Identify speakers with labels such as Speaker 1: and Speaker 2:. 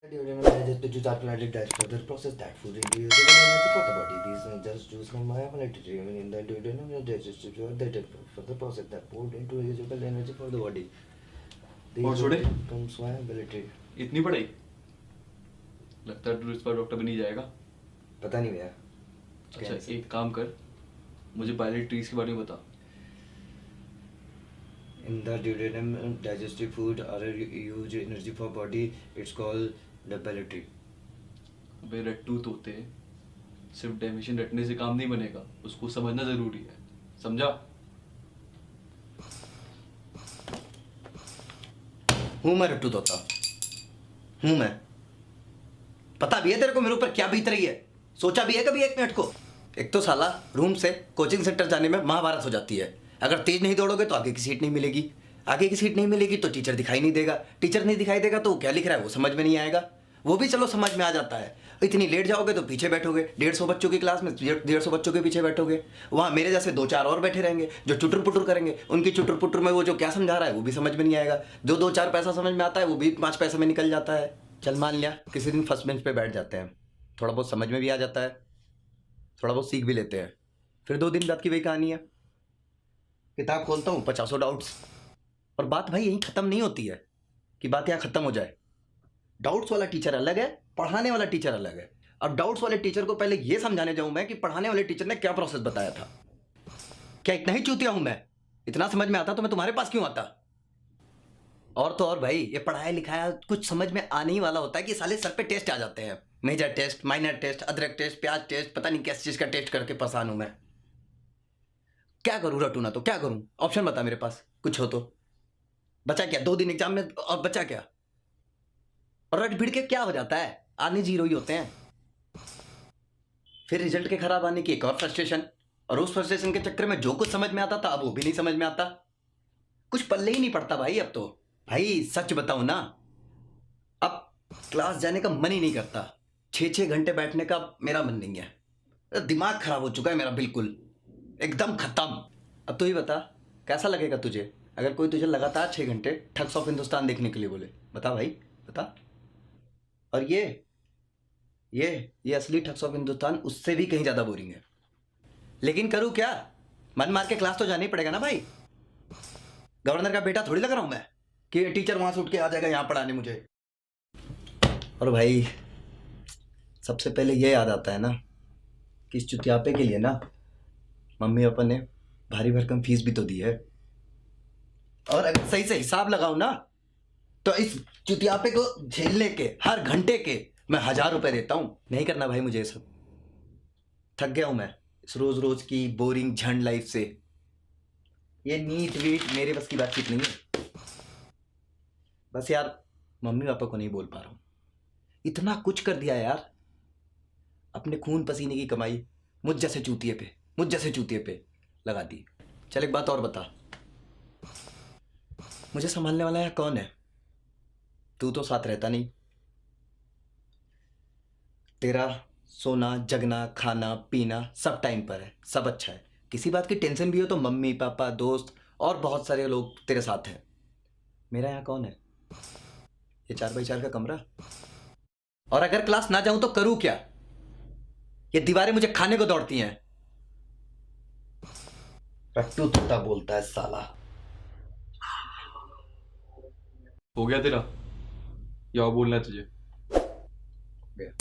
Speaker 1: During a just to start planted that further process that food into usable energy for the body. These just juice from my ability even in the duodenum digestive that further process that food into usable energy for the body.
Speaker 2: और
Speaker 1: These
Speaker 2: छोड़े
Speaker 1: comes my ability.
Speaker 2: इतनी पढ़ाई लगता है तू इस बार doctor बन ही जाएगा।
Speaker 1: पता नहीं भैया।
Speaker 2: अच्छा एक काम कर, मुझे बायोलॉजी ट्रीज के बारे में बता।
Speaker 1: In the duodenum digestive food are a huge energy for body. It's called the belly.
Speaker 2: अबे रट्टू तोते, सिर्फ डेफिनेशन रटने से काम नहीं बनेगा, उसको समझना जरूरी है, समझा?
Speaker 3: हूँ मैं रट्टू तोता, हूँ मैं। पता भी है तेरे को मेरे ऊपर क्या बीत रही है? सोचा भी है कभी एक मिनट को? एक तो साला रूम से कोचिंग सेंटर जाने में महाभारत हो जाती है। अगर तेज नहीं दौड़ोगे तो आगे की सीट नहीं मिलेगी, आगे की सीट नहीं मिलेगी तो टीचर दिखाई नहीं देगा, टीचर नहीं दिखाई देगा तो वो क्या लिख रहा है वो समझ में नहीं आएगा, वो भी चलो समझ में आ जाता है। इतनी लेट जाओगे तो पीछे बैठोगे, 150 बच्चों की क्लास में 150 बच्चों के पीछे बैठोगे, वहाँ मेरे जैसे 2-4 और बैठे रहेंगे जो चुटर पुटर करेंगे, उनकी चुटर पुटर में वो जो क्या समझा रहा है वो भी समझ में नहीं आएगा, जो 2-4 पैसा समझ में आता है वो भी 5 पैसे में निकल जाता है। चल मान लिया किसी दिन फर्स्ट बेंच पे बैठ जाते हैं, थोड़ा बहुत समझ में भी आ जाता है, थोड़ा बहुत सीख भी लेते हैं, फिर 2 दिन बाद की वही कहानी है। किताब खोलता हूँ 50 डाउट्स, और बात भाई यहीं ख़त्म नहीं होती है कि बात यहाँ ख़त्म हो जाए। डाउट्स वाला टीचर अलग है, पढ़ाने वाला टीचर अलग है। अब डाउट्स वाले टीचर को पहले ये समझाने जाऊँ मैं कि पढ़ाने वाले टीचर ने क्या प्रोसेस बताया था। क्या इतना ही चूतिया हूँ मैं? इतना समझ में आता तो मैं तुम्हारे पास क्यों आता? और तो और भाई ये पढ़ाया लिखाया कुछ समझ में आने ही वाला होता है कि साले सर पे टेस्ट आ जाते हैं, मेजर टेस्ट, माइनर टेस्ट, अदरक टेस्ट, प्याज टेस्ट, पता नहीं किस चीज़ का टेस्ट करके परेशान हूँ मैं। क्या करूँ रटू ना तो क्या करूँ? ऑप्शन बता मेरे पास कुछ हो तो। बचा क्या 2 दिन एग्जाम में, और बचा क्या? और रट भिड़ के क्या हो जाता है? आने 0 ही होते हैं। फिर रिजल्ट के खराब आने की एक और फ्रस्ट्रेशन, और उस फ्रस्ट्रेशन के चक्कर में जो कुछ समझ में आता था अब वो भी नहीं समझ में आता। कुछ पल्ले ही नहीं पड़ता भाई अब तो। भाई सच बताऊं ना, अब क्लास जाने का मन ही नहीं करता, 6-6 घंटे बैठने का मेरा मन नहीं है। दिमाग खराब हो चुका है मेरा, बिल्कुल एकदम खत्म। अब तू ही बता कैसा लगेगा तुझे अगर कोई तुझे लगातार 6 घंटे ठग्स ऑफ हिंदुस्तान देखने के लिए बोले? बता भाई बता। और ये असली ठग्स ऑफ हिंदुस्तान उससे भी कहीं ज़्यादा बोरिंग है। लेकिन करूँ क्या? मन मार के क्लास तो जाना ही पड़ेगा ना भाई। गवर्नर का बेटा थोड़ी लग रहा हूँ मैं कि टीचर वहाँ से उठ के आ जाएगा यहाँ पढ़ाने मुझे। और भाई सबसे पहले ये याद आता है ना कि इस चुतियापे के लिए ना मम्मी पापा ने भारी भरकम फीस भी तो दी है, और अगर सही से हिसाब लगाऊं ना तो इस चुतियापे को झेलने के हर घंटे के मैं 1000 रुपए देता हूं। नहीं करना भाई मुझे ये सब, थक गया हूं मैं इस रोज रोज की बोरिंग झंड लाइफ से। ये नीट वीट मेरे बस की बातचीत नहीं है। बस यार मम्मी पापा को नहीं बोल पा रहा हूं, इतना कुछ कर दिया यार, अपने खून पसीने की कमाई मुझ जैसे चूतिए पे लगा दी। चल एक बात और बता, मुझे संभालने वाला है कौन है? तू तो साथ रहता नहीं, तेरा सोना जगना खाना पीना सब टाइम पर है, सब अच्छा है। किसी बात की टेंशन भी हो तो मम्मी पापा दोस्त और बहुत सारे लोग तेरे साथ हैं। मेरा यहाँ कौन है? ये 4x4 का कमरा, और अगर क्लास ना जाऊं तो करूं क्या? ये दीवारें मुझे खाने को दौड़ती हैं। रट्टू तोता बोलता है साला।
Speaker 2: हो गया तेरा, या और बोलना है तुझे?
Speaker 3: गया।